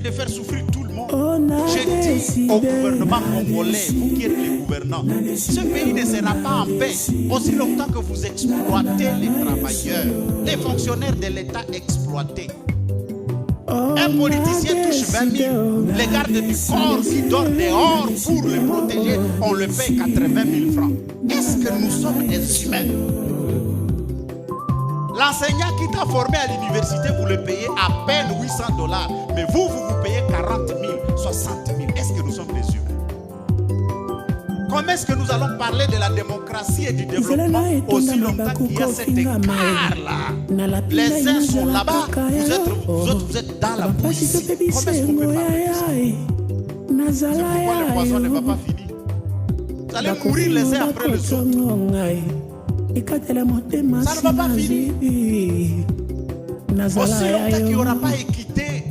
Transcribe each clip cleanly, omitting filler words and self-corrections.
de faire souffrir tout le monde. Je dis au gouvernement congolais, vous qui êtes les gouvernants, ce pays ne sera pas en paix aussi longtemps que vous exploitez les travailleurs, les fonctionnaires de l'État exploités. Un politicien touche 20 000, les gardes du corps qui dorment dehors pour le protéger, on le paye 80 000 francs. Est-ce que nous sommes des humains? L'enseignant qui t'a formé à l'université, vous le payez à peine 800 $. Mais vous payez 40 000, 60 000. Est-ce que nous sommes des humains? Comment est-ce que nous allons parler de la démocratie et du développement aussi longtemps qu'il y a cet écart-là? Les uns sont là-bas, vous autres, vous êtes dans la boue ici. Comment est-ce qu'on peut parler de ça? C'est pourquoi le poisson ne va pas finir. Vous allez mourir les uns après les autres. Ça ne va pas finir. Aussi longtemps qu'il n'y aura pas équité,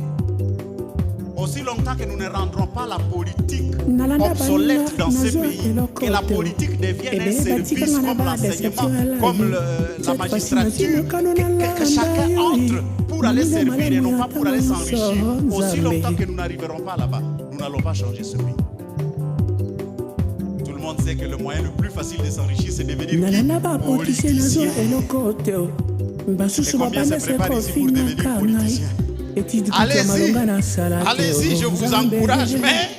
aussi longtemps que nous ne rendrons pas la politique obsolète dans ce pays, que la politique devienne un service comme l'enseignement, comme la magistrature, que chacun entre pour aller servir et non pas pour aller s'enrichir. Aussi longtemps que nous n'arriverons pas là-bas, nous n'allons pas changer ce pays. Tout le monde sait que le moyen le plus facile de s'enrichir, c'est de devenir politicien. Et combien se préparent ici pour devenir politicien? Allez-y, allez-y, je vous encourage, mais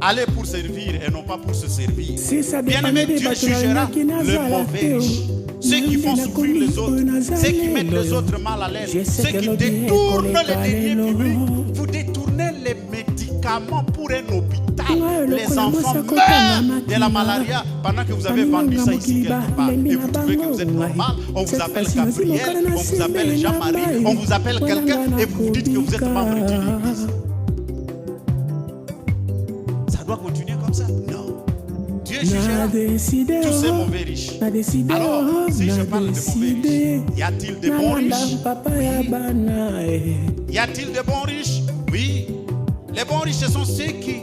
allez pour servir et non pas pour se servir. Bien-aimé, Dieu jugera le mauvais riche, ceux qui font souffrir les autres, ceux qui mettent les autres mal à l'aise, ceux qui détournent les deniers publics. Vous détournez les médicaments pour un hôpital. Les enfants meurent de la malaria pendant que vous avez vendu ça ici quelque part. Et vous trouvez que vous êtes normal. On vous appelle Gabriel, on vous appelle Jean-Marie, on vous appelle quelqu'un et vous vous dites que vous êtes membre d'une église. Ça doit continuer comme ça? Non. Dieu jugera tous ces mauvais riches. Alors, si je parle de mauvais riches, y a-t-il de bons riches? Oui. Y a-t-il de bons riches? Oui. Les bons riches, ce sont ceux qui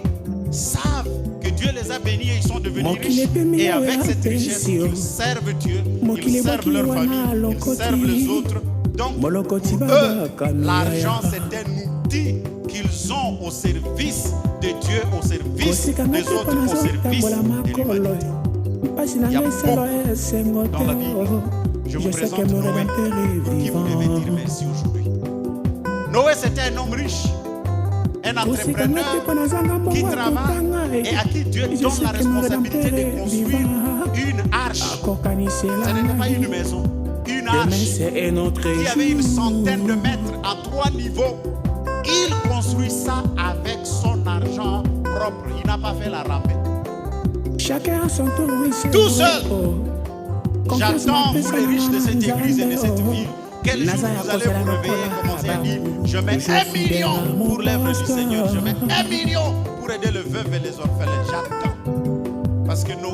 savent que Dieu les a bénis et ils sont devenus riches. Et avec cette richesse, ils servent Dieu, ils servent leur famille, ils servent les autres. Donc, pour eux, l'argent, c'est un outil qu'ils ont au service de Dieu, au service des autres, au service de l'humanité. Il y a beaucoup dans la Bible. Je vous présente Noé, pour qui vous devez dire merci aujourd'hui. Noé, c'était un homme riche. Un entrepreneur qui travaille et à qui Dieu donne la responsabilité de construire une arche. Ce n'était pas une maison, une arche qui avait une centaine de mètres à 3 niveaux. Il construit ça avec son argent propre. Il n'a pas fait la rampe. Chacun a son tour, tout seul. J'attends vous les riches de cette église et de cette ville. Quel jour vous allez vous réveiller et commencer à dire je mets 1 million pour l'œuvre du Seigneur, je mets 1 million pour aider les veuves et les orphelins. J'attends. Parce que nos